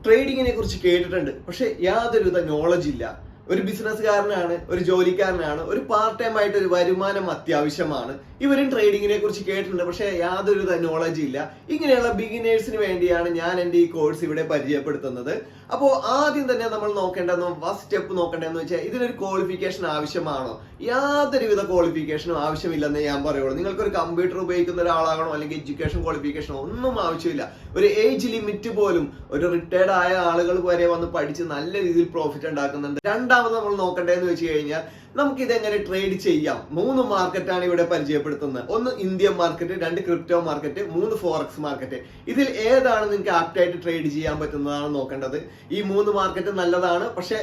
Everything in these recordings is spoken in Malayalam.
ട്രേഡിങ്ങിനെ കുറിച്ച് കേട്ടിട്ടുണ്ട്, പക്ഷെ യാതൊരുവിധ നോളജ് ഇല്ല. ഒരു ബിസിനസ്സുകാരനാണ്, ഒരു ജോലിക്കാരനാണ്, ഒരു പാർട്ട് ടൈം ആയിട്ട് ഒരു വരുമാനം അത്യാവശ്യമാണ്. ഇവരും ട്രേഡിങ്ങിനെ കുറിച്ച് കേട്ടിട്ടുണ്ട്, പക്ഷെ യാതൊരുവിധ നോളജ് ഇല്ല. ഇങ്ങനെയുള്ള ബിഗിനേഴ്സിന് വേണ്ടിയാണ് ഞാൻ എൻ്റെ ഈ കോഴ്സ് ഇവിടെ പരിചയപ്പെടുത്തുന്നത്. അപ്പോൾ ആദ്യം തന്നെ നമ്മൾ നോക്കേണ്ടതെന്ന് ഫസ്റ്റ് സ്റ്റെപ്പ് നോക്കേണ്ടതെന്ന് വെച്ചാൽ ഇതിനൊരു ക്വാളിഫിക്കേഷൻ ആവശ്യമാണോ? യാതൊരുവിധ ക്വാളിഫിക്കേഷനും ആവശ്യമില്ലെന്നേ ഞാൻ പറയുള്ളൂ. നിങ്ങൾക്കൊരു കമ്പ്യൂട്ടർ ഉപയോഗിക്കുന്ന ഒരാളാകണോ അല്ലെങ്കിൽ എഡ്യൂക്കേഷൻ ക്വാളിഫിക്കേഷനോ ഒന്നും ആവശ്യമില്ല. ഒരു ഏജ് ലിമിറ്റ് പോലും ഒരു റിട്ടയർഡ് ആയ ആളുകൾ വരെ വന്ന് പഠിച്ച് നല്ല രീതിയിൽ പ്രോഫിറ്റ് ഉണ്ടാക്കുന്നുണ്ട്. രണ്ടാമത് നമ്മൾ നോക്കേണ്ടതെന്ന് വെച്ച് കഴിഞ്ഞാൽ നമുക്ക് ഇതെങ്ങനെ ട്രേഡ് ചെയ്യാം. 3 മാർക്കറ്റാണ് ഇവിടെ പരിചയപ്പെടുത്തുന്നത്. 1 Indian market, 2 crypto market, 3 forex market. ഇതിൽ ഏതാണ് നിങ്ങൾക്ക് ആപ്റ്റ് ആയിട്ട് ട്രേഡ് ചെയ്യാൻ പറ്റുന്നതാണ് നോക്കേണ്ടത്. ഈ 3 മാർക്കറ്റ് നല്ലതാണ്, പക്ഷെ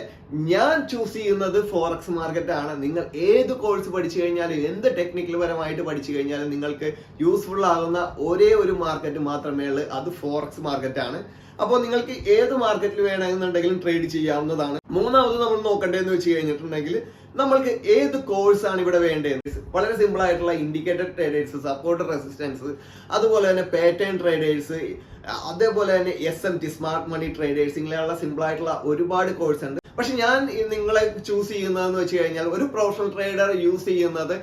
ഞാൻ ചൂസ് ചെയ്യുന്നത് ഫോറക്സ് മാർക്കറ്റ് ആണ്. നിങ്ങൾ ഏത് കോഴ്സ് പഠിച്ചു കഴിഞ്ഞാലും എന്ത് ടെക്നിക്കൽ പരമായിട്ട് പഠിച്ചു കഴിഞ്ഞാലും നിങ്ങൾക്ക് യൂസ്ഫുൾ ആകുന്ന ഒരേ ഒരു മാർക്കറ്റ് മാത്രമേ ഉള്ളൂ, അത് ഫോറക്സ് മാർക്കറ്റ് ആണ്. അപ്പോൾ നിങ്ങൾക്ക് ഏത് മാർക്കറ്റിൽ വേണമെന്നുണ്ടെങ്കിലും ട്രേഡ് ചെയ്യാവുന്നതാണ്. മൂന്നാമത് നമ്മൾ നോക്കേണ്ടതെന്ന് വെച്ച് കഴിഞ്ഞിട്ടുണ്ടെങ്കിൽ നമ്മൾക്ക് ഏത് കോഴ്സ് ആണ് ഇവിടെ വേണ്ടത്. വളരെ സിമ്പിൾ ആയിട്ടുള്ള ഇൻഡിക്കേറ്റർ ട്രേഡേഴ്സ്, സപ്പോർട്ട് റെസിസ്റ്റൻസ്, അതുപോലെ തന്നെ പാറ്റേൺ ട്രേഡേഴ്സ്, അതേപോലെ തന്നെ SMT സ്മാർട്ട് മണി ട്രേഡേഴ്സ്, ഇങ്ങനെയുള്ള സിമ്പിൾ ആയിട്ടുള്ള ഒരുപാട് കോഴ്സ് ഉണ്ട്. പക്ഷെ ഞാൻ നിങ്ങളെ ചൂസ് ചെയ്യുന്നതെന്ന് വെച്ച് കഴിഞ്ഞാൽ ഒരു പ്രൊഫഷണൽ ട്രേഡർ യൂസ് ചെയ്യുന്നത്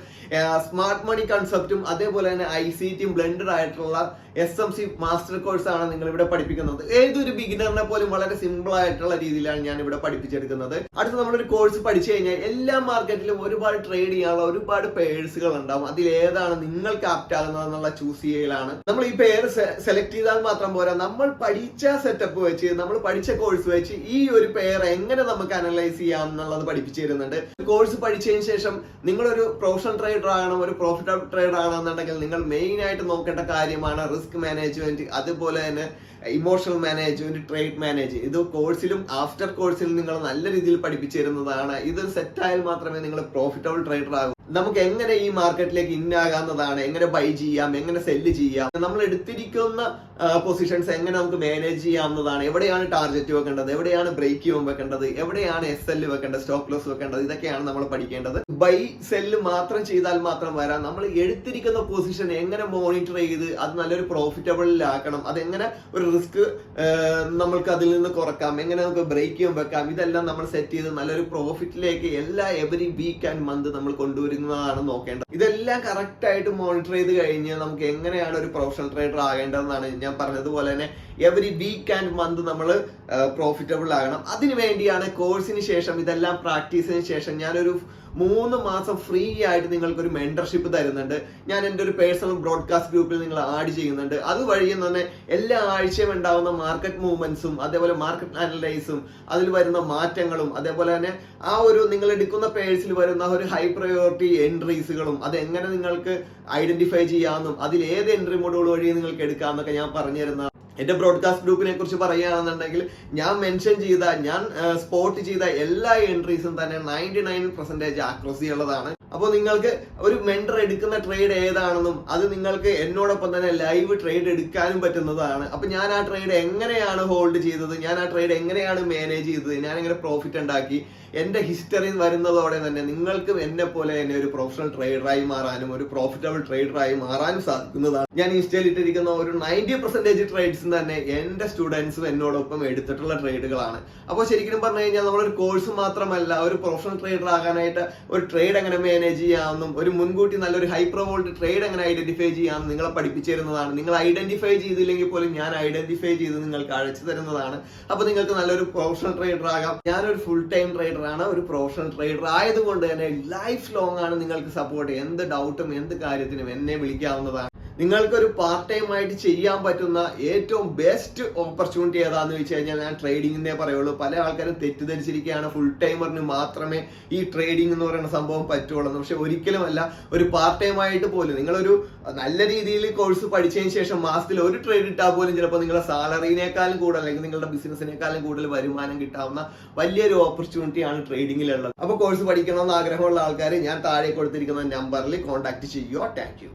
സ്മാർട്ട് മണി കൺസെപ്റ്റും അതേപോലെ തന്നെ ICTയും ബ്ലെൻഡഡ് ആയിട്ടുള്ള SMC മാസ്റ്റർ കോഴ്സ് ആണ് നിങ്ങൾ ഇവിടെ പഠിപ്പിക്കുന്നത്. ഏതൊരു ബിഗിനറിനെ പോലും വളരെ സിമ്പിൾ ആയിട്ടുള്ള രീതിയിലാണ് ഞാൻ ഇവിടെ പഠിപ്പിച്ചെടുക്കുന്നത്. അടുത്ത് നമ്മളൊരു കോഴ്സ് പഠിച്ചു കഴിഞ്ഞാൽ എല്ലാ മാർക്കറ്റിലും ഒരുപാട് ട്രേഡ് ചെയ്യാനുള്ള ഒരുപാട് പേഴ്സുകൾ ഉണ്ടാവും. അതിൽ ഏതാണ് നിങ്ങൾക്ക് ആപ്റ്റ് ആകുന്നതെന്നുള്ള ചൂസ് ചെയ്യലാണ്. നമ്മൾ ഈ പേര് സെലക്ട് ചെയ്താൽ മാത്രം പോരാ, നമ്മൾ പഠിച്ച സെറ്റപ്പ് വെച്ച്, നമ്മൾ പഠിച്ച കോഴ്സ് വെച്ച് ഈ ഒരു പേര് എങ്ങനെ നമുക്ക് അനലൈസ് ചെയ്യാം എന്നുള്ളത് പഠിപ്പിച്ചു തരുന്നുണ്ട്. കോഴ്സ് പഠിച്ചതിന് ശേഷം നിങ്ങളൊരു പ്രൊഫഷണൽ ട്രേഡർ ആകണം, ഒരു പ്രോഫിറ്റബിൾ ട്രേഡർ ആണെന്നുണ്ടെങ്കിൽ നിങ്ങൾ മെയിൻ ആയിട്ട് നോക്കേണ്ട കാര്യമാണ് റിസ്ക് മാനേജ്മെന്റ്, അതുപോലെ തന്നെ ഇമോഷണൽ മാനേജ്മെന്റ്, ട്രേഡ് മാനേജ്. ഇത് കോഴ്സിലും ആഫ്റ്റർ കോഴ്സിലും നിങ്ങൾ നല്ല രീതിയിൽ പഠിപ്പിച്ചു തരുന്നതാണ്. ഇത് സെറ്റ് ആയാൽ മാത്രമേ നിങ്ങൾ പ്രോഫിറ്റബിൾ ട്രേഡർ ആകൂ. നമുക്ക് എങ്ങനെ ഈ മാർക്കറ്റിലേക്ക് ഇന്നാകാവുന്നതാണ്, എങ്ങനെ ബൈ ചെയ്യാം, എങ്ങനെ സെല്ല് ചെയ്യാം, നമ്മൾ എടുത്തിരിക്കുന്ന പൊസിഷൻസ് എങ്ങനെ നമുക്ക് മാനേജ് ചെയ്യാവുന്നതാണ്, എവിടെയാണ് ടാർഗറ്റ് വെക്കേണ്ടത്, എവിടെയാണ് ബ്രേക്ക് ഈവൻ വെക്കേണ്ടത്, എവിടെയാണ് SL വെക്കേണ്ടത്, സ്റ്റോപ്പ് ലോസ് വെക്കേണ്ടത്, ഇതൊക്കെയാണ് നമ്മൾ പഠിക്കേണ്ടത്. ബൈ സെല്ല് മാത്രം ചെയ്താൽ മാത്രം വരാം. നമ്മൾ എടുത്തിരിക്കുന്ന പൊസിഷൻ എങ്ങനെ മോണിറ്റർ ചെയ്ത് അത് നല്ലൊരു പ്രോഫിറ്റബിളിലാക്കണം, അതെങ്ങനെ ഒരു റിസ്ക് നമ്മൾക്ക് അതിൽ നിന്ന് കുറക്കാം, എങ്ങനെ നമുക്ക് ബ്രേക്ക് ഈവൻ വെക്കാം, ഇതെല്ലാം നമ്മൾ സെറ്റ് ചെയ്ത് നല്ലൊരു പ്രോഫിറ്റിലേക്ക് എവരി വീക്ക് ആൻഡ് മന്ത് നമ്മൾ കൊണ്ടുവരുന്നതാണ് നോക്കേണ്ടത്. ഇതെല്ലാം കറക്റ്റ് ആയിട്ട് മോണിറ്റർ ചെയ്ത് കഴിഞ്ഞ് നമുക്ക് എങ്ങനെയാണ് ഒരു പ്രൊഫഷണൽ ട്രേഡർ ആകേണ്ടതെന്നാണ് ഞാൻ പറഞ്ഞതുപോലെ തന്നെ എവരി വീക്ക് ആൻഡ് മന്ത് നമ്മൾ പ്രോഫിറ്റബിൾ ആകണം. അതിനു വേണ്ടിയാണ് കോഴ്സിന് ശേഷം, ഇതെല്ലാം പ്രാക്ടീസിന് ശേഷം ഞാനൊരു 3 മാസം ഫ്രീ ആയിട്ട് നിങ്ങൾക്കൊരു മെന്റർഷിപ്പ് തരുന്നുണ്ട്. ഞാൻ എൻ്റെ ഒരു പേഴ്സണൽ ബ്രോഡ്കാസ്റ്റ് ഗ്രൂപ്പിൽ നിങ്ങൾ ആഡ് ചെയ്യുന്നുണ്ട്. അതുവഴി തന്നെ എല്ലാ ആഴ്ചയും ഉണ്ടാവുന്ന മാർക്കറ്റ് മൂവ്മെന്റ്സും അതേപോലെ മാർക്കറ്റ് അനലൈസും അതിൽ വരുന്ന മാറ്റങ്ങളും അതേപോലെ തന്നെ ആ ഒരു നിങ്ങൾ എടുക്കുന്ന പേഴ്സിൽ വരുന്ന ഒരു ഹൈ പ്രയോറിറ്റി എൻട്രീസുകളും അതെങ്ങനെ നിങ്ങൾക്ക് ഐഡന്റിഫൈ ചെയ്യാമെന്നും അതിൽ ഏത് എൻട്രി മോഡുകൾ വഴി നിങ്ങൾക്ക് എടുക്കാമെന്നൊക്കെ ഞാൻ പറഞ്ഞു തരുന്ന എന്റെ ബ്രോഡ്കാസ്റ്റ് ഗ്രൂപ്പിനെ കുറിച്ച് പറയുകയാണെന്നുണ്ടെങ്കിൽ ഞാൻ മെൻഷൻ ചെയ്ത, ഞാൻ സ്പോട്ട് ചെയ്ത എല്ലാ എൻട്രീസും തന്നെ 99% ആക്യുറസി ഉള്ളതാണ്. അപ്പോൾ നിങ്ങൾക്ക് ഒരു മെന്റർ എടുക്കുന്ന ട്രേഡ് ഏതാണെന്നും അത് നിങ്ങൾക്ക് എന്നോടൊപ്പം തന്നെ ലൈവ് ട്രേഡ് എടുക്കാനും പറ്റുന്നതാണ്. അപ്പൊ ഞാൻ ആ ട്രേഡ് എങ്ങനെയാണ് ഹോൾഡ് ചെയ്തത്, ഞാൻ ആ ട്രേഡ് എങ്ങനെയാണ് മാനേജ് ചെയ്തത്, ഞാൻ എങ്ങനെ പ്രോഫിറ്റ് ഉണ്ടാക്കി, എന്റെ ഹിസ്റ്ററി വരുന്നതോടെ തന്നെ നിങ്ങൾക്ക് എന്നെ പോലെ തന്നെ ഒരു പ്രൊഫഷണൽ ട്രേഡറായി മാറാനും ഒരു പ്രോഫിറ്റബിൾ ട്രേഡറായി മാറാനും സാധിക്കുന്നതാണ്. ഞാൻ ഇൻസ്റ്റയിൽ ഇട്ടിരിക്കുന്ന ഒരു 90% ട്രേഡ്സ് തന്നെ എന്റെ സ്റ്റുഡൻസും എന്നോടൊപ്പം എടുത്തിട്ടുള്ള ട്രേഡുകളാണ്. അപ്പോൾ ശരിക്കും പറഞ്ഞു കഴിഞ്ഞാൽ നമ്മളൊരു കോഴ്സ് മാത്രമല്ല, ഒരു പ്രൊഫഷണൽ ട്രേഡർ ആകാനായിട്ട് ഒരു ട്രേഡ് എങ്ങനെ മാനേജ് ചെയ്യാമെന്നും ഒരു മുൻകൂട്ടി നല്ലൊരു ഹൈ പ്രൊവോൾട്ട് ട്രേഡ് എങ്ങനെ ഐഡന്റിഫൈ ചെയ്യാമെന്നും നിങ്ങളെ പഠിപ്പിച്ചു തരുന്നതാണ്. നിങ്ങൾ ഐഡന്റിഫൈ ചെയ്തില്ലെങ്കിൽ പോലും ഞാൻ ഐഡന്റിഫൈ ചെയ്ത് നിങ്ങൾക്ക് അയച്ചു തരുന്നതാണ്. അപ്പൊ നിങ്ങൾക്ക് നല്ലൊരു പ്രൊഫഷണൽ ട്രേഡർ ആകാം. ഞാനൊരു ഫുൾ ടൈം ട്രേഡർ ആണ്, ഒരു പ്രൊഫഷണൽ ട്രേഡർ ആയതുകൊണ്ട് തന്നെ ലൈഫ് ലോങ് ആണ് നിങ്ങൾക്ക് സപ്പോർട്ട്. എന്ത് ഡൗട്ടും എന്ത് കാര്യത്തിനും എന്നെ വിളിക്കാവുന്നതാണ്. നിങ്ങൾക്കൊരു പാർട്ട് ടൈം ആയിട്ട് ചെയ്യാൻ പറ്റുന്ന ഏറ്റവും ബെസ്റ്റ് ഓപ്പർച്യൂണിറ്റി ഏതാന്ന് വെച്ച് കഴിഞ്ഞാൽ ഞാൻ ട്രേഡിങ്ങിനെ പറയുള്ളൂ. പല ആൾക്കാരും തെറ്റിദ്ധരിച്ചിരിക്കുകയാണ് ഫുൾ ടൈമറിന് മാത്രമേ ഈ ട്രേഡിംഗ് എന്ന് പറയുന്ന സംഭവം പറ്റുള്ളൂ. പക്ഷെ ഒരിക്കലുമല്ല. ഒരു പാർട്ട് ടൈം ആയിട്ട് പോലും നിങ്ങളൊരു നല്ല രീതിയിൽ കോഴ്സ് പഠിച്ചതിന് ശേഷം മാസത്തിൽ ഒരു ട്രേഡ് ഇട്ടാൽ പോലും ചിലപ്പോൾ നിങ്ങളുടെ സാലറിനേക്കാളും കൂടുതൽ അല്ലെങ്കിൽ നിങ്ങളുടെ ബിസിനസിനേക്കാളും കൂടുതൽ വരുമാനം കിട്ടാവുന്ന വലിയൊരു ഓപ്പർച്യൂണിറ്റിയാണ് ട്രേഡിങ്ങിലുള്ളത്. അപ്പോൾ കോഴ്സ് പഠിക്കണമെന്ന് ആഗ്രഹമുള്ള ആൾക്കാർ ഞാൻ താഴെ കൊടുത്തിരിക്കുന്ന നമ്പറിൽ കോൺടാക്ട് ചെയ്യുക. Thank you.